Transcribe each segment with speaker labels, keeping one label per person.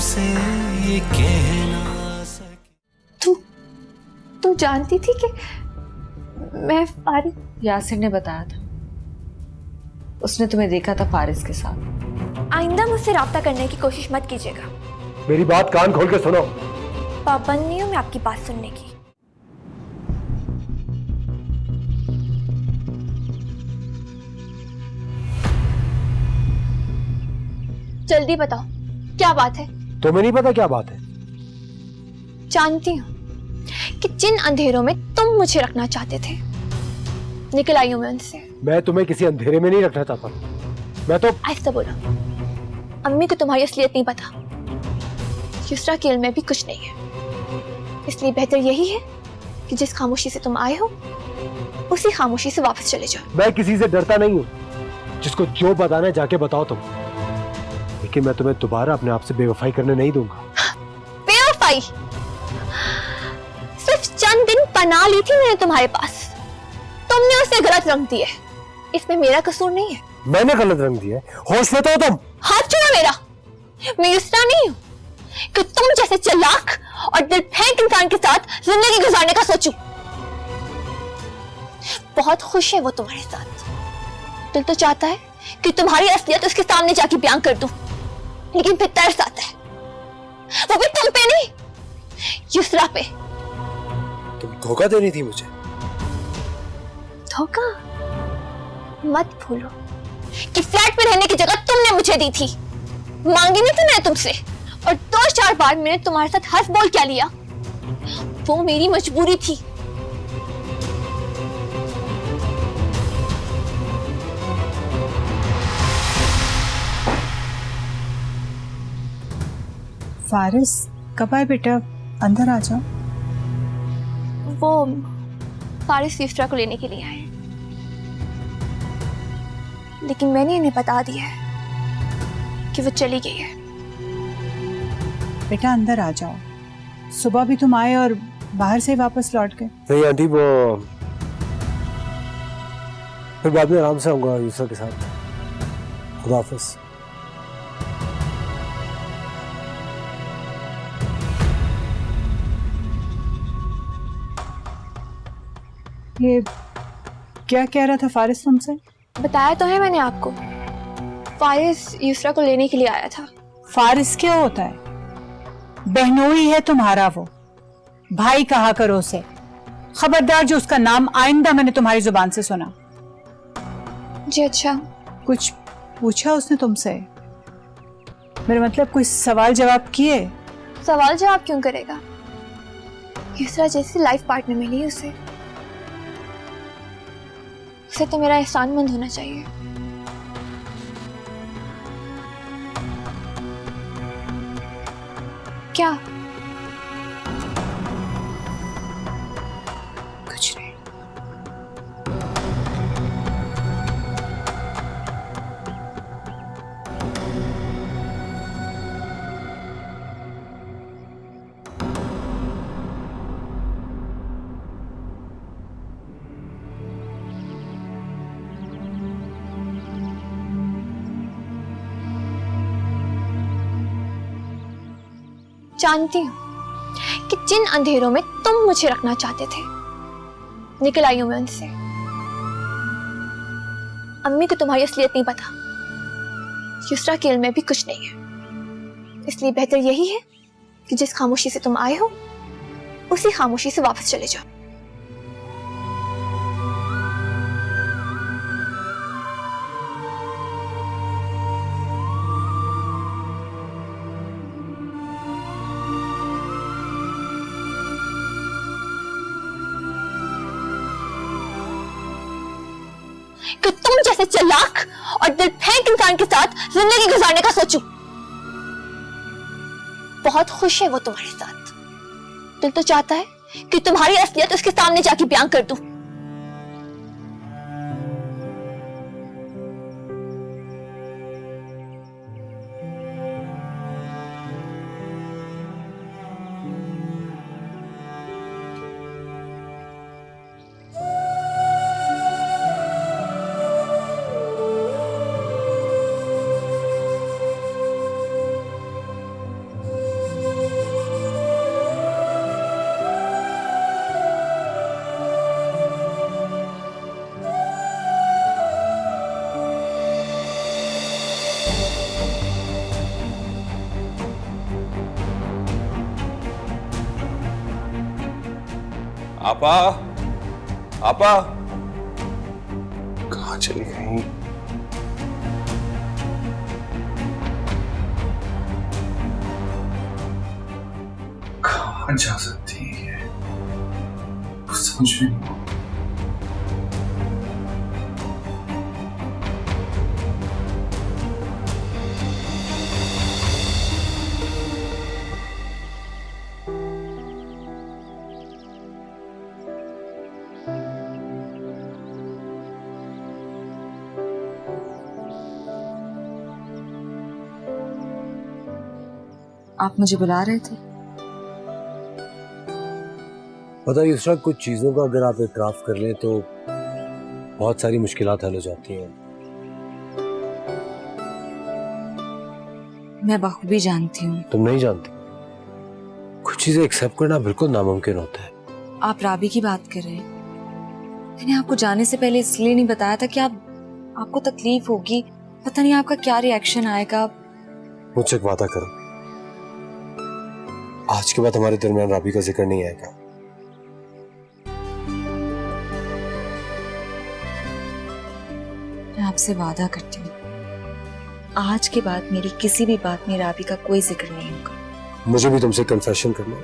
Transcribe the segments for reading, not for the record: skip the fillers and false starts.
Speaker 1: तुमसे ये कहना सके।
Speaker 2: तू जानती थी कि मैं फारिस?
Speaker 3: यासिर ने बताया था, उसने तुम्हें देखा था फारिस के साथ।
Speaker 2: आइंदा मुझसे राब्ता करने की कोशिश मत कीजिएगा।
Speaker 4: मेरी बात कान खोल के सुनो।
Speaker 2: पाबंद नहीं हूं मैं आपकी बात सुनने की। जल्दी बताओ क्या बात है।
Speaker 4: तुम्हें नहीं पता क्या बात है?
Speaker 2: जानती हूँ कि जिन अंधेरों में तुम मुझे रखना चाहते थे निकल आई हूं मैं उनसे। मैं
Speaker 4: तुम्हें किसी अंधेरे में नहीं रखना चाहता। मैं तो
Speaker 2: ऐसा बोलो। अम्मी को तुम्हारी असलियत नहीं पता। युसरा के इल्म में भी कुछ नहीं है, इसलिए बेहतर यही है कि जिस खामोशी से तुम आए हो उसी खामोशी से वापस चले जाओ।
Speaker 4: मैं किसी से डरता नहीं हूँ, जिसको जो बताना है जाके बताओ तुम। लेकिन मैं तुम्हें दोबारा अपने आप से बेवफाई करने नहीं दूंगा।
Speaker 2: बेवफाई? सिर्फ चंद दिन पनाह ली थी मैंने तुम्हारे पास, तुमने उसे गलत रंग दिया। इसमें मेरा कसूर नहीं है।
Speaker 4: मैंने गलत रंग दिया है? होश में तो हो तुम।
Speaker 2: हाथ छोड़ो मेरा। मैं युसरा नहीं हूं कि तुम जैसे चालाक और दिल फेंक इंसान के साथ जिंदगी गुजारने का सोचूं। बहुत खुश है वो तुम्हारे साथ, दिल तो चाहता है कि तुम्हारी असलियत उसके सामने जाके बयान कर दूं, लेकिन फिर तरस आता है, वो भी तुम पे नहीं, युसरा पे।
Speaker 4: तुम धोखा दे रही थी मुझे।
Speaker 2: धोखा? मत भूलो कि फ्लैट में रहने की जगह तुमने मुझे दी थी। मांगी नहीं थी मैंने तुमसे, और 2-4 बार मैंने तुम्हारे साथ हंस बोल क्या लिया, वो मेरी मजबूरी थी।
Speaker 5: फारिस कब आए बेटा? अंदर आ जाओ।
Speaker 2: वो फारिस युसरा को लेने के लिए आए, लेकिन मैंने इन्हें बता दिया है कि वो चली गई है।
Speaker 5: बेटा अंदर आ जाओ, सुबह भी तुम आए और बाहर से वापस लौट गए।
Speaker 4: नहीं आंटी, वो फिर बाद में आराम से आऊंगा यूसुफ के साथ। खुदा हाफिज।
Speaker 5: ये क्या कह रहा था फारिस तुमसे?
Speaker 2: बताया तो है मैंने आपको, फारिस युसरा को लेने के लिए आया था।
Speaker 5: फारिस क्या होता है? बहनोई है तुम्हारा वो, भाई कहा करो उसे। खबरदार जो उसका नाम आइंदा मैंने तुम्हारी जुबान से सुना।
Speaker 2: जी अच्छा।
Speaker 5: कुछ पूछा उसने तुमसे? मेरा मतलब कोई सवाल जवाब किए?
Speaker 2: सवाल जवाब क्यों करेगा? युसरा जैसी लाइफ पार्टनर मिली उसे तो मेरा एहसानमंद होना चाहिए। क्या?
Speaker 5: कुछ नहीं।
Speaker 2: जानती हूं कि जिन अंधेरों में तुम मुझे रखना चाहते थे निकल आई हूं मैं उनसे। अम्मी को तुम्हारी असलियत नहीं पता। युसरा के इल्म में भी कुछ नहीं है, इसलिए बेहतर यही है कि जिस खामोशी से तुम आए हो उसी खामोशी से वापस चले जाओ। कि तुम जैसे चालाक और दिल फेंक इंसान के साथ जिंदगी गुजारने का सोचूं। बहुत खुश है वो तुम्हारे साथ, दिल तो चाहता है कि तुम्हारी असलियत उसके सामने जाके बयान कर दूं।
Speaker 6: आपा, आपा, कहाँ चली गई? कहाँ जा सकती है? कुछ समझ में नहीं।
Speaker 3: आप मुझे बुला रहे थे?
Speaker 4: पता है युसरा, कुछ चीजों का अगर आप इतराफ कर लें तो बहुत सारी मुश्किलात हल हो जाती हैं।
Speaker 3: मैं बखूबी जानती हूँ।
Speaker 4: तुम नहीं जानती, कुछ चीजें एक्सेप्ट करना बिल्कुल नामुमकिन होता है।
Speaker 3: आप राबी की बात कर रहे हैं। मैंने आपको जाने से पहले इसलिए नहीं बताया था कि आपको तकलीफ होगी, पता नहीं आपका क्या रिएक्शन आएगा।
Speaker 4: मुझसे एक वादा करो, आज के बाद हमारे दरमियान राबी का जिक्र नहीं आएगा।
Speaker 3: मैं आपसे वादा करती हूँ, आज के बाद मेरी किसी भी बात में राबी का कोई जिक्र नहीं होगा।
Speaker 4: मुझे भी तुमसे कन्फेशन करना है।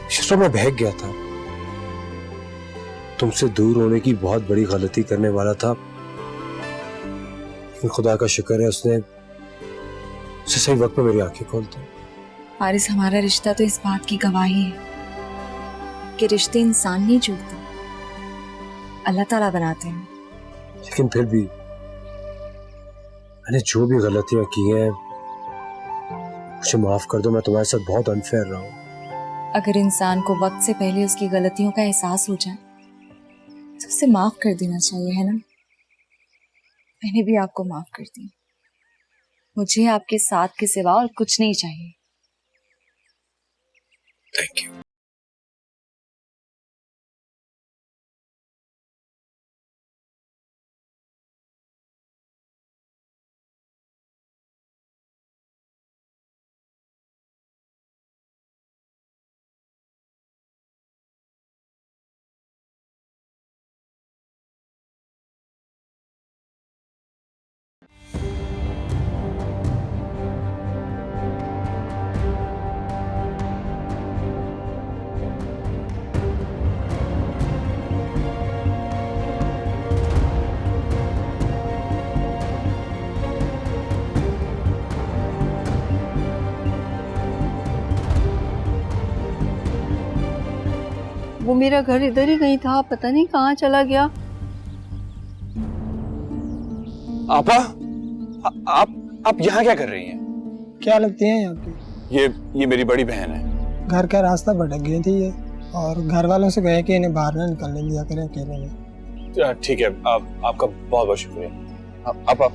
Speaker 4: युसरा, मैं बहक गया था, तुमसे दूर होने की बहुत बड़ी गलती करने वाला था, लेकिन खुदा का शुक्र है उसने सही वक्त पे मेरी आंखें खोल दी।
Speaker 3: फारिस, हमारा रिश्ता तो इस बात की गवाही है कि रिश्ते इंसान नहीं जोड़ते, अल्लाह ताला बनाते हैं।
Speaker 4: लेकिन फिर भी मैंने जो भी गलतियां की हैं मुझे माफ कर दो। मैं तुम्हारे साथ बहुत अनफेयर रहा हूं।
Speaker 3: अगर इंसान को वक्त से पहले उसकी गलतियों का एहसास हो जाए तो उसे माफ कर देना चाहिए, है ना? मैंने भी आपको माफ कर दी। मुझे आपके साथ के सिवा और कुछ नहीं चाहिए।
Speaker 4: Thank you.
Speaker 7: वो मेरा घर इधर ही कहीं था, पता नहीं कहाँ चला गया।
Speaker 6: आपा, आप यहाँ क्या कर रही हैं?
Speaker 8: क्या लगती है आपकी?
Speaker 6: ये मेरी बड़ी बहन है।
Speaker 8: घर का रास्ता भटक गई थी ये, और घर वालों से कहे कि इन्हें बाहर ना निकलने दिया करें अकेले में।
Speaker 6: ठीक है, आपका बहुत बहुत शुक्रिया। आपा,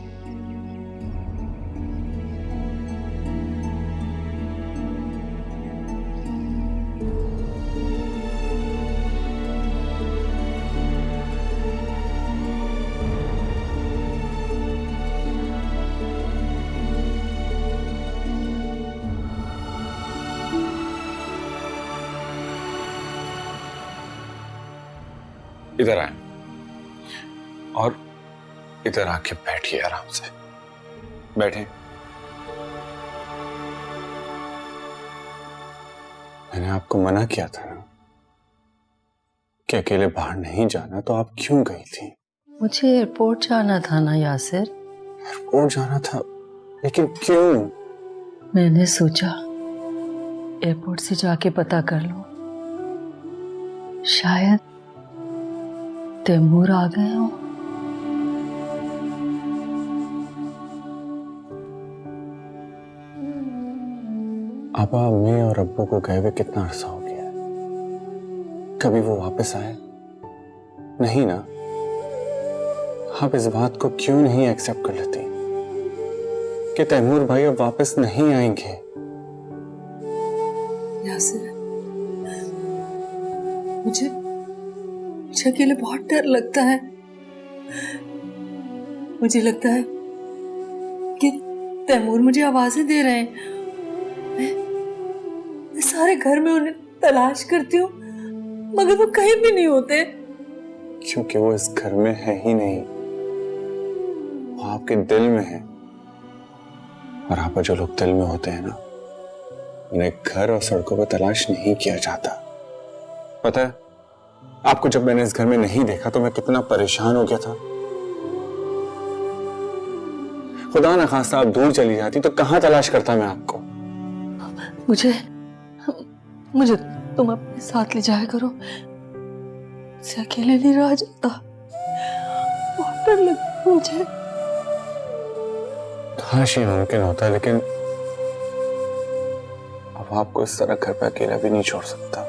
Speaker 6: इधर आए और इधर आके बैठिए, आराम से बैठे। मैंने आपको मना किया था ना कि अकेले बाहर नहीं जाना, तो आप क्यों गई थी?
Speaker 7: मुझे एयरपोर्ट जाना था ना यासिर।
Speaker 6: एयरपोर्ट जाना था, लेकिन क्यों?
Speaker 7: मैंने सोचा एयरपोर्ट से जाके पता कर लो, शायद तैमूर आ गए हो।
Speaker 6: आपा, अम्मी और अब्बू को गए हुए कितना अरसा हो गया है, कभी वो वापस आए? नहीं ना। आप इस बात को क्यों नहीं एक्सेप्ट कर लेती कि तैमूर भाई अब वापस नहीं आएंगे?
Speaker 7: यासिर, मुझे अकेले बहुत डर लगता है। मुझे लगता है कि तैमूर मुझे आवाजें दे रहे हैं। मैं सारे घर में उन्हें तलाश करती हूँ, मगर वो कहीं भी नहीं होते।
Speaker 6: क्योंकि वो इस घर में है ही नहीं, वो आपके दिल में है। और आप जो लोग दिल में होते हैं ना, उन्हें घर और सड़कों पर तलाश नहीं किया जाता। पता है आपको, जब मैंने इस घर में नहीं देखा तो मैं कितना परेशान हो गया था। खुदा न खास्ता आप दूर चली जाती तो कहां तलाश करता मैं आपको।
Speaker 7: मुझे मुझे तुम अपने साथ ले जाया करो, से अकेले नहीं रहा जाता, बहुत डर लगता है मुझे।
Speaker 6: काश ये मुमकिन होता, लेकिन अब आपको इस तरह घर पे अकेला भी नहीं छोड़ सकता।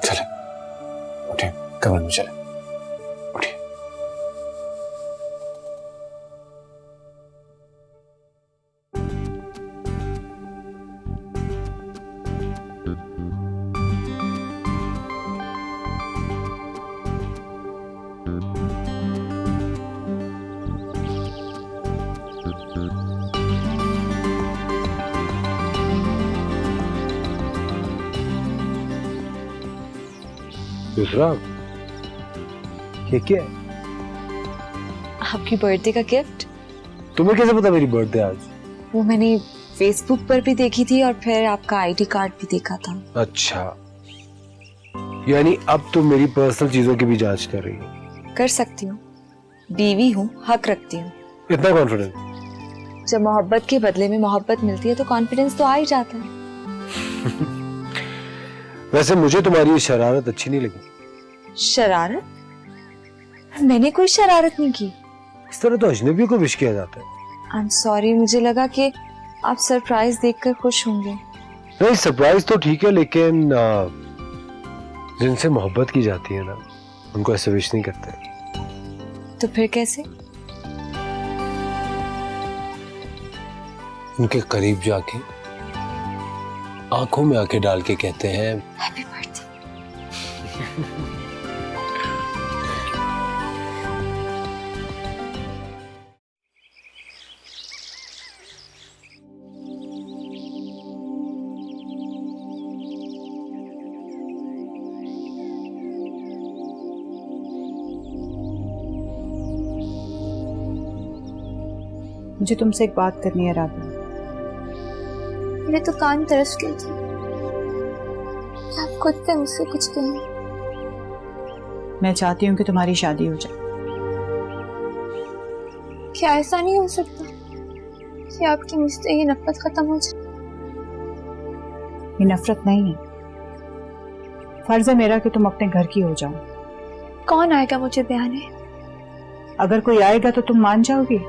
Speaker 6: चले उठिए, कमरे में चले, उठिए।
Speaker 4: दूसरा ये क्या है?
Speaker 3: आपकी बर्थडे का गिफ्ट।
Speaker 4: तुम्हें कैसे पता मेरी बर्थडे आज?
Speaker 3: वो मैंने फेसबुक पर भी देखी थी और फिर आपका आईडी कार्ड भी देखा था।
Speaker 4: अच्छा, यानी अब तुम मेरी पर्सनल चीजों की भी जांच कर रही हो?
Speaker 3: कर सकती हूँ, बीवी हूँ, हक रखती हूँ।
Speaker 4: इतना कॉन्फिडेंस?
Speaker 3: जब मोहब्बत के बदले में मोहब्बत मिलती है तो कॉन्फिडेंस तो आ ही जाता है।
Speaker 4: वैसे मुझे तुम्हारी ये शरारत अच्छी नहीं लगी।
Speaker 3: शरारत? मैंने कोई शरारत नहीं की।
Speaker 4: इस तरह तो अजनबियों को विश किया जाता है।
Speaker 3: आई एम सॉरी, मुझे लगा कि आप सरप्राइज देखकर खुश होंगे।
Speaker 4: नहीं, सरप्राइज तो ठीक है, लेकिन जिनसे मोहब्बत की जाती है ना, उनको ऐसे विश नहीं करते।
Speaker 3: तो फिर कैसे?
Speaker 4: उनके करीब जाके आंखों में आंखें डाल के कहते हैं
Speaker 3: हैप्पी बर्थडे।
Speaker 5: मुझे तुमसे एक बात करनी है राधा।
Speaker 2: मेरे तो कान तरस गए थे, आप खुद से मुझसे कुछ कहें।
Speaker 5: मैं चाहती हूँ कि तुम्हारी शादी हो जाए।
Speaker 2: क्या ऐसा नहीं हो सकता कि आपकी मुझसे ये नफरत खत्म हो जाए?
Speaker 5: ये नफरत नहीं है, फर्ज है मेरा कि तुम अपने घर की हो जाओ।
Speaker 2: कौन आएगा मुझे बयाने?
Speaker 5: अगर कोई आएगा तो तुम मान जाओगी?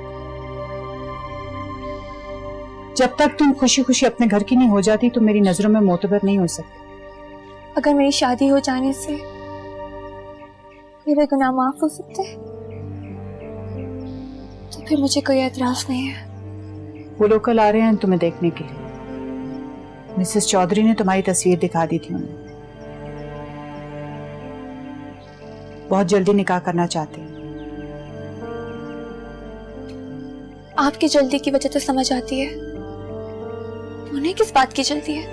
Speaker 5: जब तक तुम खुशी खुशी अपने घर की नहीं हो जाती तो मेरी नजरों में मोतबर नहीं हो सकती।
Speaker 2: अगर मेरी शादी हो जाने से मेरे गुनाह माफ हो सकते हैं तो फिर मुझे कोई एतराज नहीं है।
Speaker 5: वो लोग कल आ रहे हैं तुम्हें देखने के लिए। मिसेस चौधरी ने तुम्हारी तस्वीर दिखा दी थी उन्हें। बहुत जल्दी निकाह करना चाहते हैं।
Speaker 2: आपकी जल्दी की वजह तो समझ आती है, उन्हें किस बात की जल्दी है?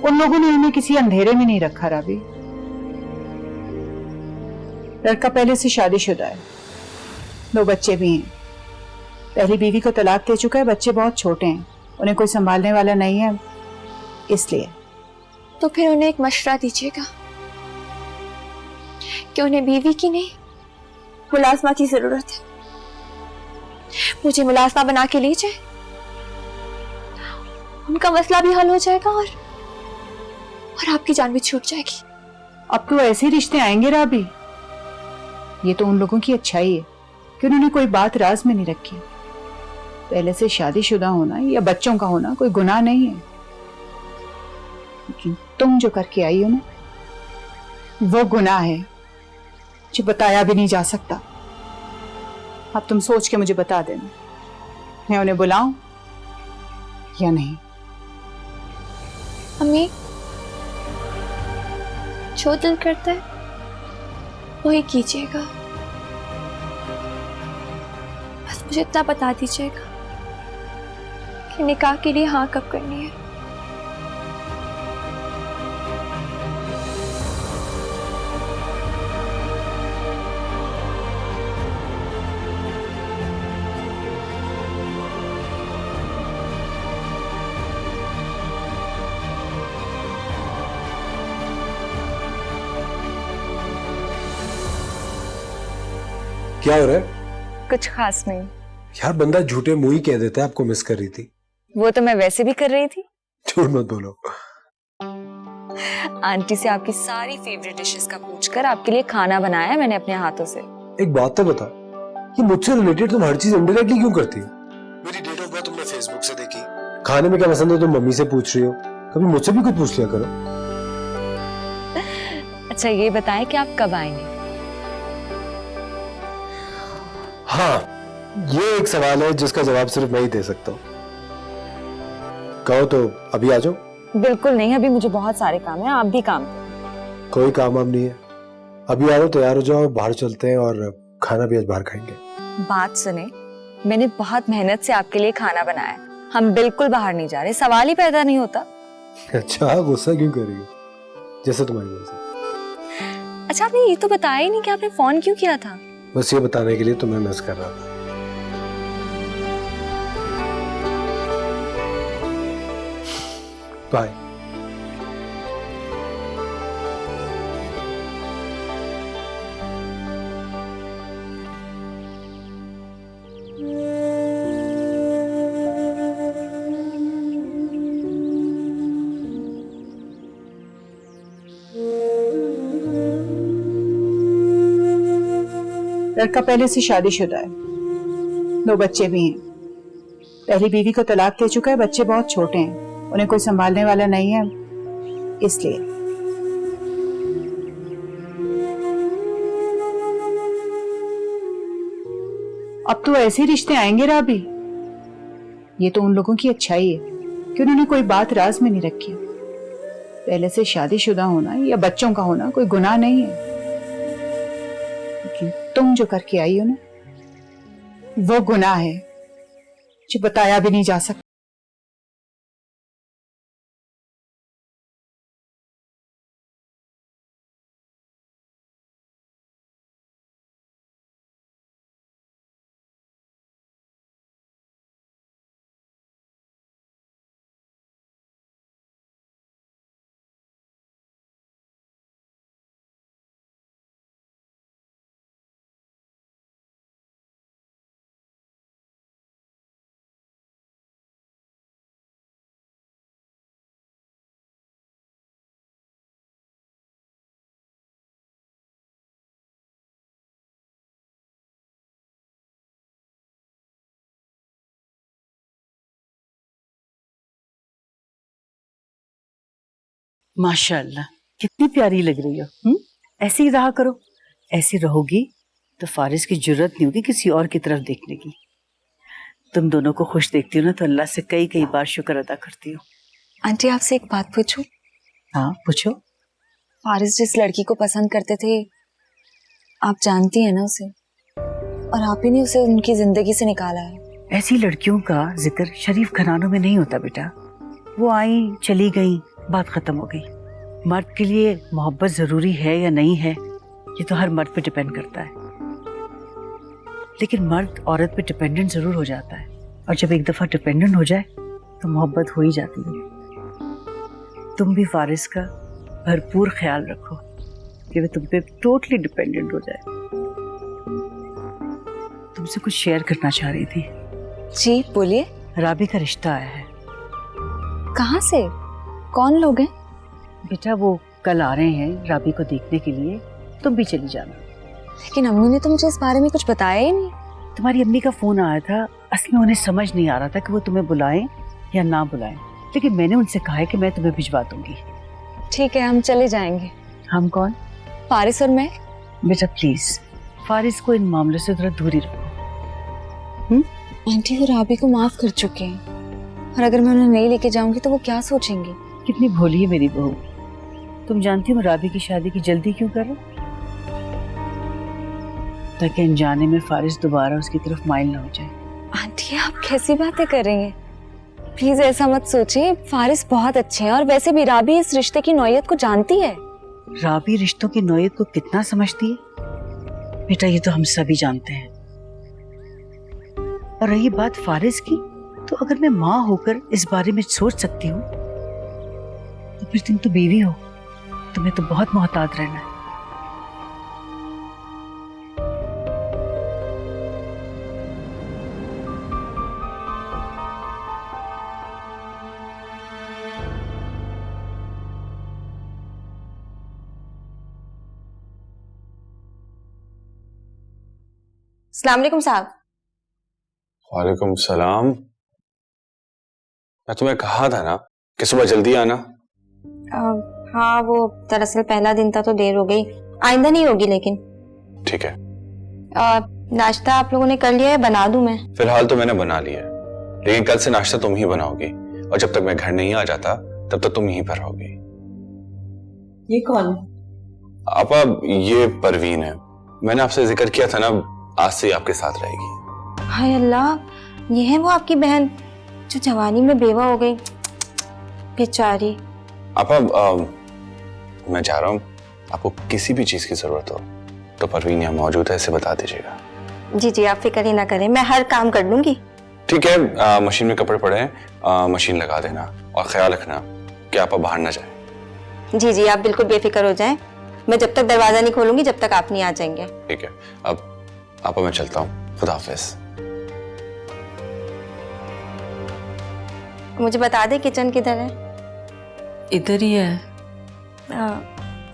Speaker 5: उन लोगों ने उन्हें किसी अंधेरे में नहीं रखा राबी। लड़का पहले से शादीशुदा है, 2 बच्चे भी हैं। पहली बीवी को तलाक दे चुका है, बच्चे बहुत छोटे हैं, उन्हें कोई संभालने वाला नहीं है, इसलिए।
Speaker 2: तो फिर उन्हें एक मशवरा दीजिएगा कि उन्हें बीवी की नहीं मुलाजमा की जरूरत है। मुझे मुलाजमा बना के लीजिए, उनका मसला भी हल हो जाएगा और आपकी जान भी छूट जाएगी।
Speaker 5: अब तो ऐसे रिश्ते आएंगे राबी। ये तो उन लोगों की अच्छाई है कि उन्होंने कोई बात राज में नहीं रखी। पहले से शादीशुदा होना या बच्चों का होना कोई गुनाह नहीं है, लेकिन तुम जो करके आई हो ना, वो गुनाह है जो बताया भी नहीं जा सकता। अब तुम सोच के मुझे बता देना, मैं उन्हें बुलाऊं या नहीं।
Speaker 2: अम्मी, जो दिल करता है वही कीजिएगा, बस मुझे इतना बता दीजिएगा कि निकाह के लिए हाँ कब करनी है।
Speaker 4: क्या हो रहा है?
Speaker 3: कुछ खास नहीं।
Speaker 4: यार बंदा झूठे मुंह ही कह देता है आपको मिस कर रही थी।
Speaker 3: वो तो मैं वैसे भी कर रही थी।
Speaker 4: झूठ मत बोलो।
Speaker 3: आंटी से आपकी सारी फेवरेट डिशेस का पूछकर आपके लिए खाना बनाया मैंने अपने हाथों से।
Speaker 4: एक बात तो बता, ये मुझसे रिलेटेड तुम हर चीज इनडायरेक्टली क्यों करती हो? मेरी डेट ऑफ बर्थ तुमने फेसबुक से देखी, खाने में क्या पसंद है तुम मम्मी से पूछ रही हो, कभी मुझसे भी कुछ पूछ लिया करो।
Speaker 3: अच्छा ये बताएं कि आप कब आएंगे?
Speaker 4: हाँ, ये एक सवाल है जिसका जवाब सिर्फ मैं ही दे सकता हूँ। कहो तो अभी आ जाओ।
Speaker 3: बिल्कुल नहीं, अभी मुझे बहुत सारे काम हैं, आप भी काम करें।
Speaker 4: कोई काम वाम नहीं है, अभी आ जाओ, तैयार हो जाओ, बाहर चलते हैं और खाना भी आज बाहर खाएंगे।
Speaker 3: बात सुने, मैंने बहुत मेहनत से आपके लिए खाना बनाया, हम बिल्कुल बाहर नहीं जा रहे, सवाल ही पैदा नहीं होता।
Speaker 4: अच्छा गुस्सा क्यों कर रही हो? जैसे तुम्हारी वजह।
Speaker 3: अच्छा आपने ये तो बताया ही नहीं कि आपने फोन क्यों किया था?
Speaker 4: बस ये बताने के लिए तुम्हें मिस कर रहा था। बाय।
Speaker 5: लड़का पहले से शादीशुदा है, 2 बच्चे भी हैं। पहली बीवी को तलाक दे चुका है, बच्चे बहुत छोटे हैं, उन्हें कोई संभालने वाला नहीं है, इसलिए। अब तो ऐसे रिश्ते आएंगे राबी। ये तो उन लोगों की अच्छाई है कि उन्होंने कोई बात राज में नहीं रखी। पहले से शादीशुदा होना या बच्चों का होना कोई गुनाह नहीं है, लेकिन तुम जो करके आई हो ना, वो गुनाह है जो बताया भी नहीं जा सकता।
Speaker 9: माशाल्लाह कितनी प्यारी लग रही हो। ऐसे ही रहा करो, ऐसी रहोगी तो फारिस की जरूरत नहीं होगी किसी और की तरफ देखने की। तुम दोनों को खुश देखती हो ना तो अल्लाह से कई कई बार शुक्र अदा करती हो।
Speaker 3: आंटी आपसे एक बात पूछूं?
Speaker 9: हाँ पूछो।
Speaker 3: फारिस जिस लड़की को पसंद करते थे, आप जानती हैं ना उसे, और आप ही ने उसे उनकी जिंदगी से निकाला है।
Speaker 9: ऐसी लड़कियों का जिक्र शरीफ घरानों में नहीं होता बेटा। वो आई चली गई, बात खत्म हो गई। मर्द के लिए मोहब्बत जरूरी है या नहीं है, ये तो हर मर्द पे डिपेंड करता है, लेकिन मर्द औरत पे डिपेंडेंट जरूर हो जाता है, और जब एक दफा डिपेंडेंट हो जाए तो मोहब्बत हो ही जाती है। तुम भी फारिस का भरपूर ख्याल रखो कि वो तुम पे टोटली डिपेंडेंट हो जाए। तुमसे कुछ शेयर करना चाह रही थी।
Speaker 3: जी बोलिए।
Speaker 9: राबी का रिश्ता आया है।
Speaker 3: कहाँ से? कौन लोग हैं?
Speaker 9: बेटा वो कल आ रहे हैं राबी को देखने के लिए, तुम भी चली जाना।
Speaker 3: लेकिन अम्मी ने तो मुझे इस बारे में कुछ बताया ही नहीं।
Speaker 9: तुम्हारी अम्मी का फोन आया था, असल में उन्हें समझ नहीं आ रहा था कि वो तुम्हें बुलाएं या ना बुलाएं, लेकिन मैंने उनसे कहा है कि मैं तुम्हें भिजवा दूंगी।
Speaker 3: ठीक है हम चले जाएंगे। हम कौन? फारिस और मैं।
Speaker 9: बेटा प्लीज फारिस को इन मामलों से थोड़ा दूर ही रखो।
Speaker 3: आंटी वो राबी को माफ कर चुके हैं, और अगर मैं उन्हें नहीं लेके जाऊंगी तो वो क्या सोचेंगे?
Speaker 9: कितनी भोली है मेरी बहू। तुम जानती हो मैं राबी की शादी की जल्दी क्यों कर रहा हूं? ताकि अनजाने में फारिस दोबारा उसकी तरफ माइल ना हो जाए।
Speaker 3: आंटी आप कैसी बातें कर रही हैं? प्लीज ऐसा मत सोचिए, फारिस बहुत अच्छे हैं और वैसे भी राबी इस रिश्ते की नौयत को जानती है।
Speaker 9: राबी रिश्तों की नौयत को कितना समझती है बेटा, ये तो हम सभी जानते हैं। और रही बात फारिस की, तो अगर मैं माँ होकर इस बारे में सोच सकती हूँ तो फिर तुम तो बीवी हो, तुम्हें तो बहुत मोहतात रहना है।
Speaker 3: अस्सलाम वालेकुम साहब।
Speaker 6: वालेकुम सलाम। मैं तुम्हें कहा था ना कि सुबह जल्दी आना।
Speaker 3: हाँ, वो दरअसल पहला दिन था तो देर हो गई, आइंदा नहीं होगी। लेकिन
Speaker 6: ठीक है।
Speaker 3: नाश्ता आप लोगों ने कर लिया है? बना दूं मैं?
Speaker 6: फिलहाल तो मैंने बना लिया है, लेकिन कल से नाश्ता तुम ही बनाओगी और जब तक मैं घर नहीं आ जाता तब तक तुम यहीं पर रहोगी।
Speaker 7: ये कौन?
Speaker 6: आपा, ये परवीन है। मैंने आपसे जिक्र किया था ना, आज से आपके साथ रहेगी।
Speaker 3: हाय अल्लाह, ये है वो आपकी बहन जो जवानी में बेवा हो गई, बेचारी।
Speaker 6: आपा, मैं जा रहा हूँ। आपको किसी भी चीज की जरूरत हो तो परवीन यहाँ मौजूद है, इसे बता दीजिएगा।
Speaker 3: जी जी, आप फिक्र ही ना करें, मैं हर काम कर लूंगी।
Speaker 6: ठीक है। मशीन में कपड़े पड़े हैं, मशीन लगा देना और ख्याल रखना कि आपा बाहर ना जाए।
Speaker 3: जी जी, आप बिल्कुल बेफिक्र हो जाएं, मैं जब तक दरवाजा नहीं खोलूंगी जब तक आप नहीं आ जाएंगे।
Speaker 6: ठीक है। अब आपा मैं चलता हूँ, खुदा हाफिज।
Speaker 3: मुझे बता दे किचन किधर है?
Speaker 7: इधर ही है।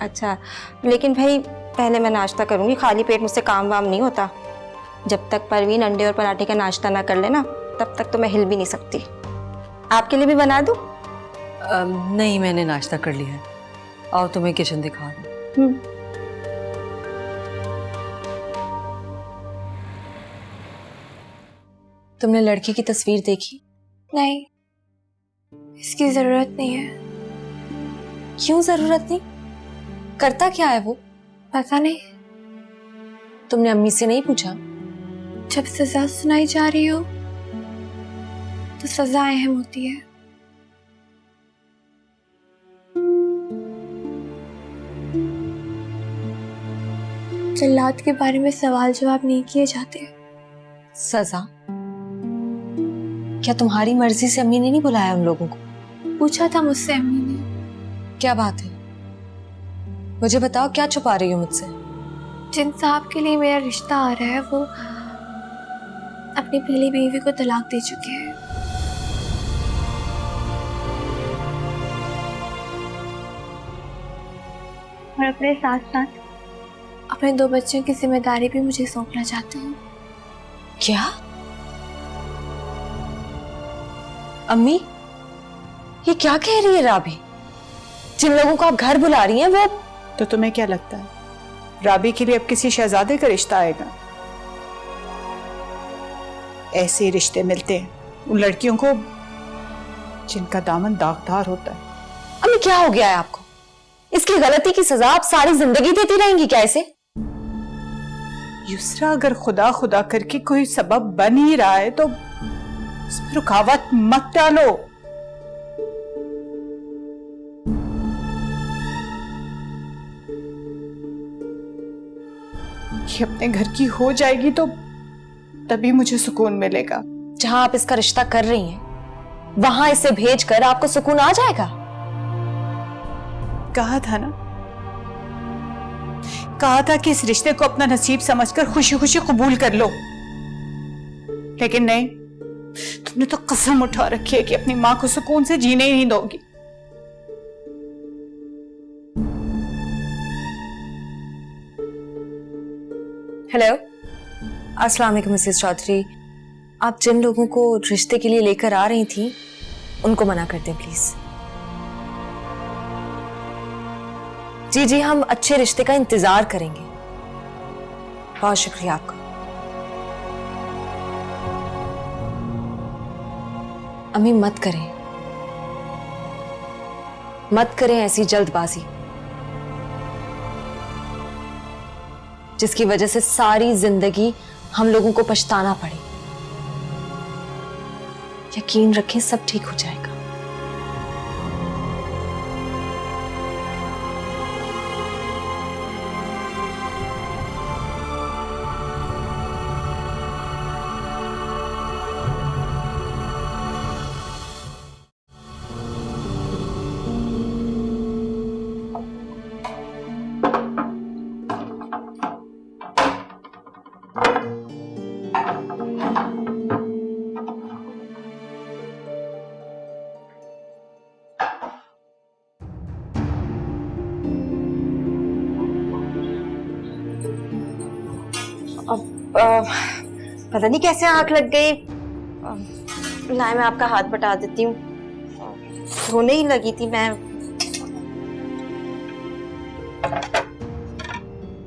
Speaker 3: अच्छा, लेकिन भाई पहले मैं नाश्ता करूंगी, खाली पेट मुझसे काम वाम नहीं होता। जब तक परवीन अंडे और पराठे का नाश्ता ना कर लेना तब तक तो मैं हिल भी नहीं सकती। आपके लिए भी बना दूं?
Speaker 7: नहीं, मैंने नाश्ता कर लिया है। आओ तुम्हें किचन दिखा दूं।
Speaker 3: तुमने लड़की की तस्वीर देखी?
Speaker 2: नहीं, इसकी जरूरत नहीं है।
Speaker 3: क्यों जरूरत नहीं? करता क्या है वो?
Speaker 2: पता नहीं।
Speaker 3: तुमने अम्मी से नहीं पूछा?
Speaker 2: जब सजा सुनाई जा रही हो तो सजा अहम होती है। जल्लाद के बारे में सवाल जवाब नहीं किए जाते।
Speaker 3: सजा? क्या तुम्हारी मर्जी से अम्मी ने नहीं बुलाया उन लोगों को?
Speaker 2: पूछा था मुझसे अम्मी ने।
Speaker 3: क्या बात है? मुझे बताओ, क्या छुपा रही हो मुझसे?
Speaker 2: जिन साहब के लिए मेरा रिश्ता आ रहा है वो अपनी पहली बीवी को तलाक दे चुके हैं। और अपने साथ साथ अपने 2 बच्चों की जिम्मेदारी भी मुझे सौंपना चाहते हैं।
Speaker 3: क्या? अम्मी, ये क्या कह रही है राबी? जिन लोगों को आप घर बुला रही हैं वो...
Speaker 5: तो तुम्हें क्या लगता है राबी के लिए अब किसी शहजादे का रिश्ता आएगा? ऐसे रिश्ते मिलते हैं उन लड़कियों को जिनका दामन दागदार होता है।
Speaker 3: अम्मी, क्या हो गया है आपको? इसकी गलती की सजा आप सारी जिंदगी देती रहेंगी क्या इसे?
Speaker 5: युसरा, अगर खुदा खुदा करके कोई सबब बन ही रहा है तो उसमें रुकावट मत डालो। ये अपने घर की हो जाएगी तो तभी मुझे सुकून मिलेगा।
Speaker 3: जहां आप इसका रिश्ता कर रही हैं वहां इसे भेजकर आपको सुकून आ जाएगा?
Speaker 5: कहा था ना, कहा था कि इस रिश्ते को अपना नसीब समझकर खुशी खुशी कबूल कर लो, लेकिन नहीं, तुमने तो कसम उठा रखी है कि अपनी मां को सुकून से जीने ही नहीं दोगी।
Speaker 3: हेलो, अस्सलाम वालेकुम मिसेस चौधरी। आप जिन लोगों को रिश्ते के लिए लेकर आ रही थी उनको मना कर दें प्लीज। जी जी, हम अच्छे रिश्ते का इंतजार करेंगे। बहुत शुक्रिया आपका। अम्मी, मत करें ऐसी जल्दबाजी जिसकी वजह से सारी जिंदगी हम लोगों को पछताना पड़े। यकीन रखें सब ठीक हो जाएगा।
Speaker 10: पता नहीं कैसे आंख लग गई। लाए मैं आपका हाथ बटा देती हूँ, रोने ही लगी थी मैं।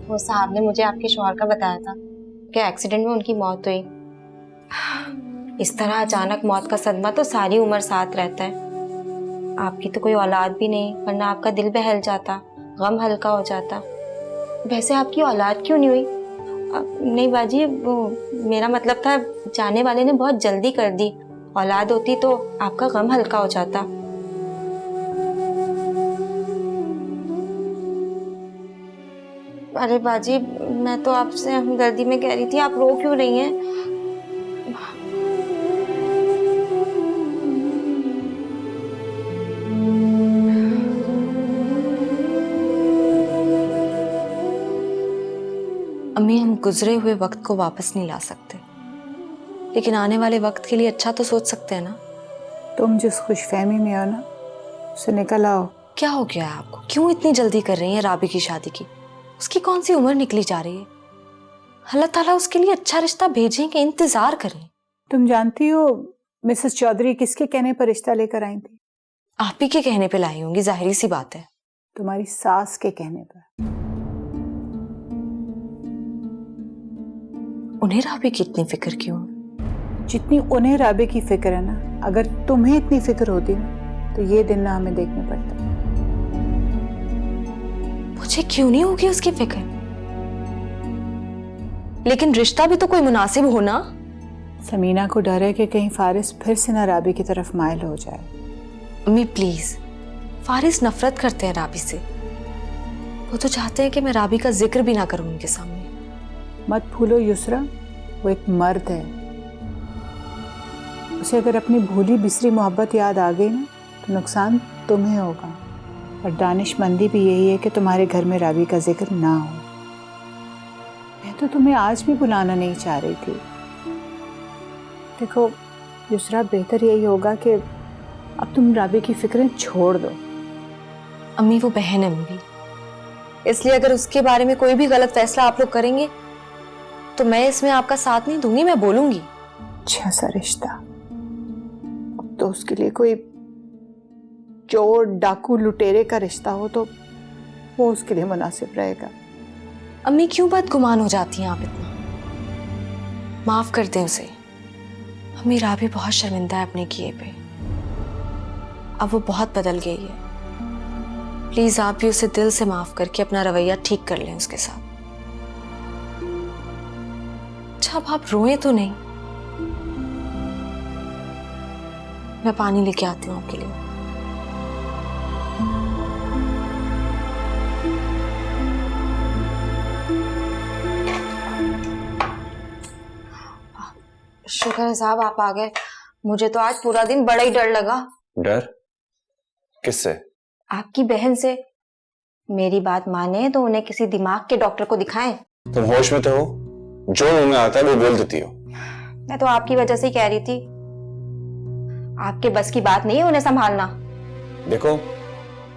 Speaker 10: वो साहब ने मुझे आपके शौहर का बताया था कि एक्सीडेंट में उनकी मौत हुई। इस तरह अचानक मौत का सदमा तो सारी उम्र साथ रहता है। आपकी तो कोई औलाद भी नहीं, वरना आपका दिल बहल जाता, गम हल्का हो जाता। वैसे आपकी औलाद क्यों नहीं हुई? नहीं बाजी, वो मेरा मतलब था जाने वाले ने बहुत जल्दी कर दी। औलाद होती तो आपका गम हल्का हो जाता। अरे बाजी, मैं तो आपसे हमदर्दी में कह रही थी, आप रो क्यों रही हैं?
Speaker 3: अम्मी, हम गुजरे हुए वक्त को वापस नहीं ला सकते, लेकिन आने वाले वक्त के लिए अच्छा तो सोच सकते हैं ना।
Speaker 5: तुम जिस खुशफहमी में हो ना, उससे निकल आओ।
Speaker 3: क्या हो गया है आपको? क्यों इतनी जल्दी कर रही हैं राबी की शादी की? उसकी कौन सी उम्र निकली जा रही है? अल्लाह ताला उसके लिए अच्छा रिश्ता भेजेंगे, इंतजार करें।
Speaker 5: तुम जानती हो मिसेस चौधरी किसके कहने पर रिश्ता लेकर आई थी?
Speaker 3: आप ही के कहने पे लाई होंगी, जाहिर सी बात है।
Speaker 5: तुम्हारी सास के कहने पर।
Speaker 3: उन्हें राबी की इतनी फिक्र क्यों?
Speaker 5: जितनी उन्हें राबी की फिक्र है ना, अगर तुम्हें इतनी फिक्र होती ना, तो ये दिन ना हमें देखने पड़ते।
Speaker 3: मुझे क्यों नहीं होगी उसकी फिक्र? लेकिन रिश्ता भी तो कोई मुनासिब हो ना।
Speaker 5: समीना को डर है कि कहीं फारिस फिर से ना राबी की तरफ माइल हो जाए।
Speaker 3: अम्मी प्लीज, फारिस नफरत करते हैं राबी से। वो तो चाहते हैं कि मैं राबी का जिक्र भी ना करूं उनके सामने।
Speaker 5: मत भूलो युसरा, वो एक मर्द है। उसे अगर अपनी भूली बिसरी मोहब्बत याद आ गई ना, तो नुकसान तुम्हें होगा। और दानिशमंदी भी यही है कि तुम्हारे घर में राबी का जिक्र ना हो। मैं तो तुम्हें आज भी बुलाना नहीं चाह रही थी। देखो युसरा, बेहतर यही होगा कि अब तुम राबी की फिक्रें छोड़ दो।
Speaker 3: अम्मी वो बहन है मेरी, इसलिए अगर उसके बारे में कोई भी गलत फैसला आप लोग करेंगे तो मैं इसमें आपका साथ नहीं दूंगी, मैं बोलूंगी।
Speaker 5: अच्छा सा रिश्ता, अब तो उसके लिए कोई चोर डाकू लुटेरे का रिश्ता हो तो वो उसके लिए मुनासिब रहेगा।
Speaker 3: अम्मी क्यों बदगुमान हो जाती हैं आप इतना? माफ कर दें उसे। अम्मी राबी बहुत शर्मिंदा है अपने किए पे। अब वो बहुत बदल गई है। प्लीज आप भी उसे दिल से माफ करके अपना रवैया ठीक कर लें उसके साथ। अच्छा अब आप रोए तो नहीं? मैं पानी लेके आती हूँ आपके लिए।
Speaker 10: शुक्र है साहब आप आ गए। मुझे तो आज पूरा दिन बड़ा ही डर लगा।
Speaker 6: डर? किससे?
Speaker 10: आपकी बहन से। मेरी बात माने तो उन्हें किसी दिमाग के डॉक्टर को दिखाएं।
Speaker 6: तुम होश में तो हो? जो मुंह में आता है वो बोल देती हो।
Speaker 10: मैं तो आपकी वजह से ही कह रही थी। आपके बस की बात नहीं है उन्हें संभालना।
Speaker 6: देखो,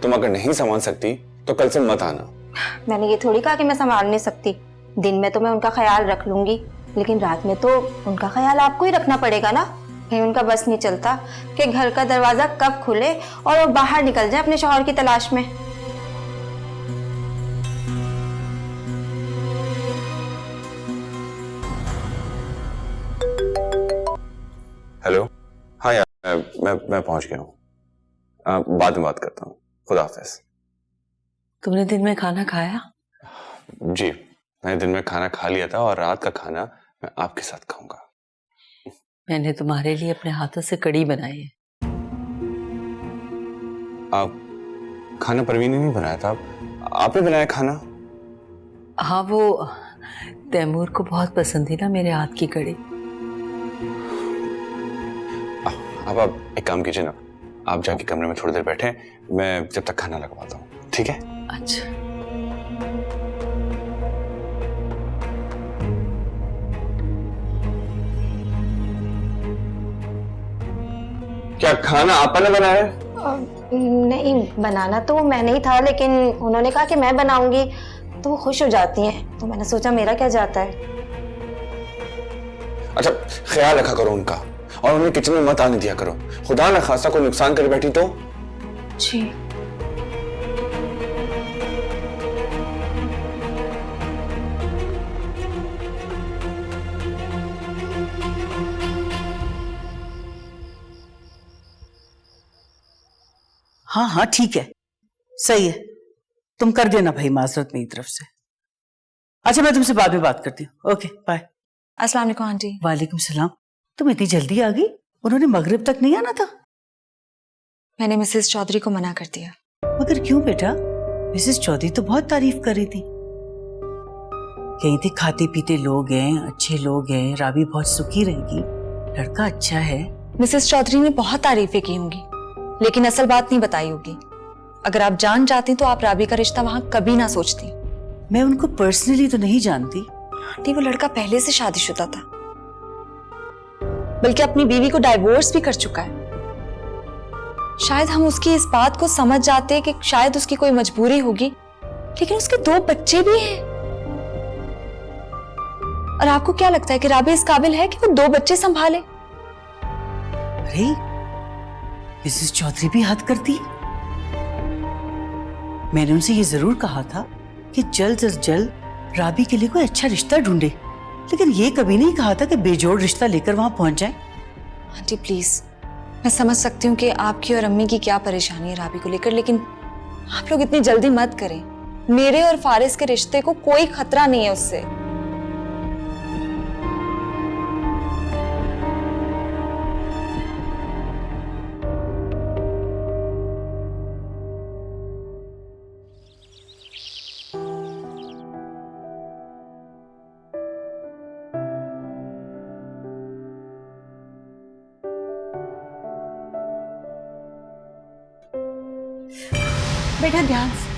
Speaker 6: तुम अगर नहीं संभाल सकती तो कल से मत आना।
Speaker 10: मैंने ये थोड़ी कहा कि मैं संभाल नहीं सकती। दिन में तो मैं उनका ख्याल रख लूंगी, लेकिन रात में तो उनका ख्याल आपको ही रखना पड़ेगा ना। कहीं उनका बस नहीं चलता कि घर का दरवाजा कब खुले और वो बाहर निकल जाए अपने शौहर की तलाश में।
Speaker 6: हेलो। हाँ यार, मैं पहुंच गया हूँ। बाद में बात करता हूँ। खुदा हाफिज।
Speaker 7: तुमने दिन में खाना खाया?
Speaker 6: जी, मैंने दिन में खाना खा लिया था और रात का खाना मैं आपके साथ खाऊंगा।
Speaker 7: मैंने तुम्हारे लिए अपने हाथों से कड़ी बनाई है।
Speaker 6: आप खाना परवीन ने नहीं बनाया था, आपने बनाया खाना?
Speaker 7: हाँ, वो तैमूर को बहुत पसंद थी ना मेरे हाथ की कड़ी।
Speaker 6: अब आप एक काम कीजिए ना, आप जाके कमरे में थोड़ी देर बैठे, मैं जब तक खाना लगवाता हूँ, ठीक है?
Speaker 7: अच्छा।
Speaker 6: क्या खाना आपने बनाया है?
Speaker 10: नहीं, बनाना तो मैंने ही था, लेकिन उन्होंने कहा कि मैं बनाऊंगी तो वो खुश हो जाती हैं, तो मैंने सोचा मेरा क्या जाता है।
Speaker 6: अच्छा, ख्याल रखा करो उनका, और उन्हें किचन में मत आने दिया करो, खुदा न खासा कोई नुकसान कर बैठी तो।
Speaker 10: जी।
Speaker 9: हाँ हाँ ठीक है, सही है, तुम कर देना भाई माजरत मेरी तरफ से। अच्छा, मैं तुमसे बाद में बात करती हूँ। Okay bye.
Speaker 10: अस्सलाम वालेकुम आंटी।
Speaker 9: वालेकुम सलाम। तुम इतनी जल्दी आ गई? उन्होंने मगरिब तक नहीं आना था?
Speaker 10: मैंने मिसेस चौधरी को मना कर दिया।
Speaker 9: मगर क्यों बेटा? मिसेस चौधरी तो बहुत तारीफ कर रही थी, कहीं थे खाते पीते लोग हैं, अच्छे लोग हैं, राबी बहुत सुखी रहेगी, लड़का अच्छा है।
Speaker 10: मिसेस चौधरी ने बहुत तारीफें की होंगी, लेकिन असल बात नहीं बताई होगी। अगर आप जान चाहती तो आप राबी का रिश्ता वहां कभी ना सोचती।
Speaker 9: मैं उनको पर्सनली तो नहीं जानती।
Speaker 10: आंटी, वो लड़का पहले से शादीशुदा था, बल्कि अपनी बीवी को डाइवोर्स भी कर चुका है। शायद हम उसकी इस बात को समझ जाते कि शायद उसकी कोई मजबूरी होगी, लेकिन उसके 2 बच्चे भी हैं। और आपको क्या लगता है कि राबी इस काबिल है कि वो 2 बच्चे संभाले?
Speaker 9: अरे मिसेस चौधरी भी हद करती है। मैंने उनसे ये जरूर कहा था कि जल्द से जल्द राबी के लिए कोई अच्छा रिश्ता ढूंढे, लेकिन ये कभी नहीं कहा था कि बेजोड़ रिश्ता लेकर वहां पहुंच जाए।
Speaker 10: आंटी प्लीज, मैं समझ सकती हूँ कि आपकी और अम्मी की क्या परेशानी है राबी को लेकर, लेकिन आप लोग इतनी जल्दी मत करें। मेरे और फारिस के रिश्ते को कोई खतरा नहीं है उससे।
Speaker 9: बेटा ध्यान से।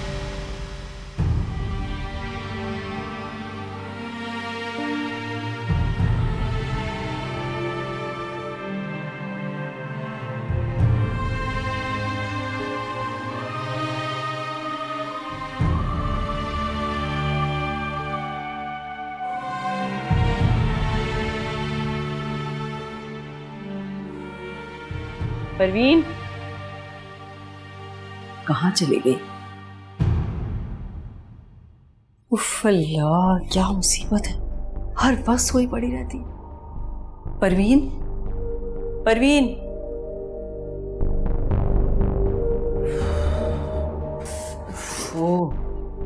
Speaker 7: परवीन कहाँ चली गई? उफ अल्लाह, क्या मुसीबत है, हर वक्त सोई पड़ी रहती। परवीन, परवीन, ओ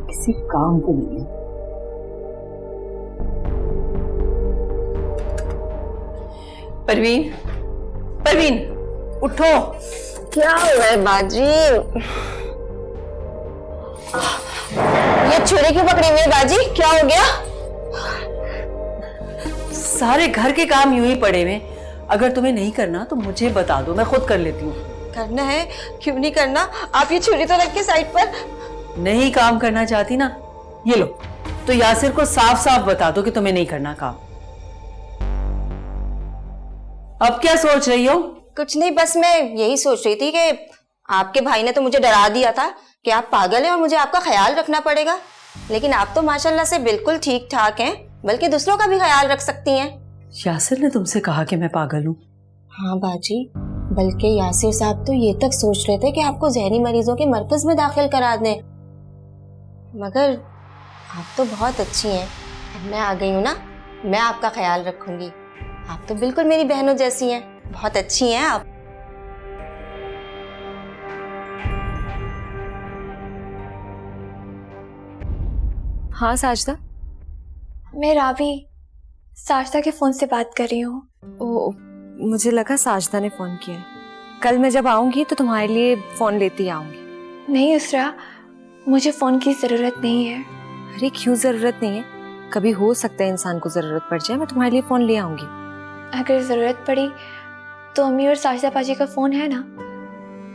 Speaker 7: किसी काम को नहीं है। परवीन, परवीन उठो।
Speaker 10: क्या हुआ है बाजी? ये छुरी क्यों पकड़ी हुई है बाजी? क्या हो गया?
Speaker 7: सारे घर के काम यूं ही पड़े हुए, अगर तुम्हें नहीं करना तो मुझे बता दो, मैं खुद कर लेती हूँ।
Speaker 10: करना है, क्यों नहीं करना? आप ये छुरी तो रख के साइड पर।
Speaker 7: नहीं काम करना चाहती ना, ये लो, तो यासिर को साफ साफ बता दो कि तुम्हें नहीं करना काम। अब क्या सोच रही हो?
Speaker 10: कुछ नहीं, बस मैं यही सोच रही थी कि आपके भाई ने तो मुझे डरा दिया था कि आप पागल हैं और मुझे आपका ख्याल रखना पड़ेगा, लेकिन आप तो माशाल्लाह से बिल्कुल ठीक ठाक हैं, बल्कि दूसरों का भी ख्याल रख सकती हैं।
Speaker 7: यासिर ने तुमसे कहा कि मैं पागल हूँ?
Speaker 10: हाँ बाजी, बल्कि यासिर साहब तो ये तक सोच रहे थे कि आपको जहनी मरीजों के मरकज में दाखिल करा दें, मगर आप तो बहुत अच्छी हैं। अब मैं आ गई हूँ ना, मैं आपका ख्याल रखूंगी। आप तो बिल्कुल मेरी बहनों जैसी हैं, बहुत अच्छी हैं आप।
Speaker 2: हाँ साजदा, मैं रावी साजदा के फोन से बात कर रही हूँ।
Speaker 7: ओ
Speaker 3: मुझे लगा साजदा ने फोन किया है। कल मैं जब आऊंगी तो तुम्हारे लिए फोन लेती आऊंगी।
Speaker 2: नहीं उसरा, मुझे फोन की जरूरत नहीं है।
Speaker 3: अरे क्यों जरूरत नहीं है? कभी हो सकता है इंसान को जरूरत पड़ जाए, मैं तुम्हारे लिए फोन ले आऊंगी।
Speaker 2: अगर जरूरत पड़ी तो अम्मी और साजिदा पाजी का फोन है ना,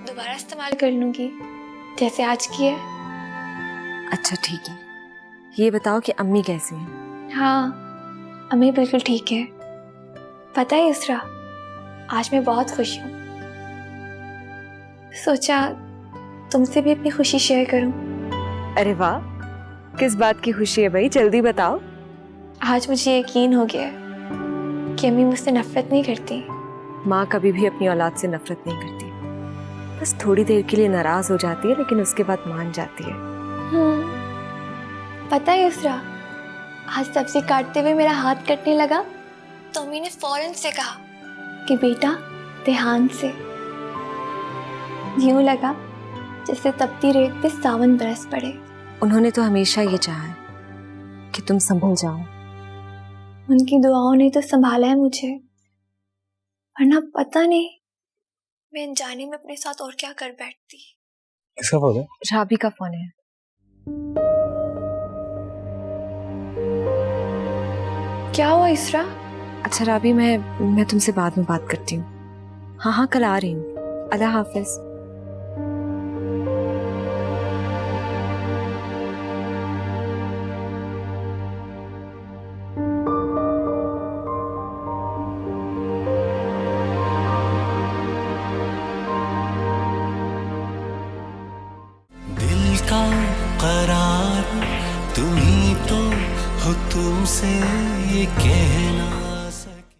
Speaker 2: दोबारा इस्तेमाल कर लूंगी जैसे आज की है।
Speaker 3: अच्छा ठीक है, ये बताओ कि अम्मी कैसी हैं?
Speaker 2: हाँ, अम्मी बिल्कुल ठीक है। पता है उसरा, आज मैं बहुत खुश हूँ। सोचा तुमसे भी अपनी खुशी शेयर करूं।
Speaker 3: अरे वाह, किस बात की खुशी है भाई, जल्दी बताओ।
Speaker 2: आज मुझे यकीन हो गया कि अम्मी मुझसे नफरत नहीं करती।
Speaker 3: माँ कभी भी अपनी औलाद से नफरत नहीं करती, बस थोड़ी देर के लिए नाराज हो जाती है, लेकिन उसके बाद मान जाती है।
Speaker 2: पता है उसरा, आज सब्जी काटते हुए मेरा हाथ कटने लगा तो अम्मी ने फौरन से कहा कि बेटा ध्यान से। यूं लगा जैसे तपती रेत पे सावन बरस पड़े।
Speaker 3: उन्होंने तो हमेशा ये चाहा है कि तुम संभल जाओ।
Speaker 2: उनकी दुआओं ने तो संभाला है मुझे, वरना पता नहीं मैं अनजाने में अपने साथ और क्या कर बैठती।
Speaker 4: किसका फोन है?
Speaker 3: राबी का फोन है।
Speaker 2: क्या हुआ इसरा?
Speaker 3: अच्छा राबी, मैं तुमसे बाद में बात करती हूँ। हाँ कल आ रही हूँ। अल्लाह हाफिज।
Speaker 1: दिल का करार तुम ही तो हो, तुमसे ये कहना